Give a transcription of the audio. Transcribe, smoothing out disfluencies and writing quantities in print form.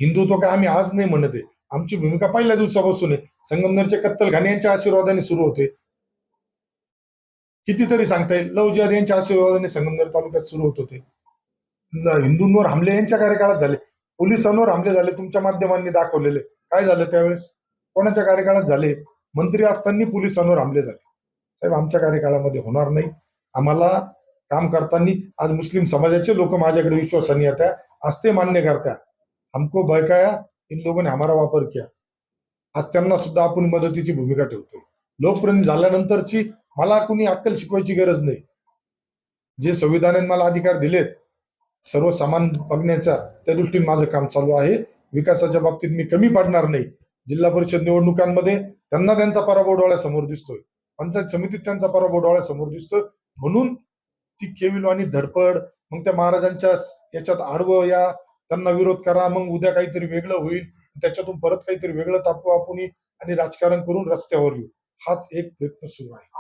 हिंदुत्व काय आम्ही आज नाही म्हणत आहे. आमची भूमिका पहिल्या दिवसापासून आहे. संगमनेरचे कत्तलखाने यांच्या आशीर्वादाने सुरू होते. कितीतरी सांगता येईल. लव जिहाद यांच्या आशीर्वादाने संगमनेर तालुक्यात सुरू होत होते. हिंदूंवर हमले यांच्या कार्यकाळात झाले. पोलिसांवर हमले झाले तुमच्या माध्यमांनी दाखवलेले. काय झालं त्यावेळेस? कोणाच्या कार्यकाळात झाले? मंत्री असताना पोलिसांवर हमले झाले. साहेब आमच्या कार्यकाळामध्ये होणार नाही. आम्हाला काम करताना आज मुस्लिम समाजाचे लोक माझ्याकडे विश्वासाने येत्या, आज ते मान्य करत्या, हमको बहकाया, इन लोगों ने हमारा वापर किया. आज त्यांना सुद्धा आपण मदतीची भूमिका ठेवतोय. लोकप्रतिनिधी झाल्यानंतरची मला कुणी अक्कल शिकवायची गरज नाही. जे संविधानाने मला अधिकार दिलेत सर्व समान बघण्याचा, त्या दृष्टीने माझं काम चालू आहे. विकासाच्या बाबतीत मी कमी पडणार नाही. जिल्हा परिषद निवडणुकांमध्ये त्यांना त्यांचा पराभव डोळ्यासमोर दिसतोय, पंचायत समितीत त्यांचा पराभव डोळ्यासमोर दिसतोय. म्हणून ती केविलवाणी धडपड, मग त्या महाराजांच्या याच्यात आडवं या, त्यांना विरोध करा, मग उद्या काहीतरी वेगळं होईल, त्याच्यातून परत काहीतरी वेगळं तापू आपण आणि राजकारण करून रस्त्यावर येऊ, हाच एक प्रयत्न सुरू आहे.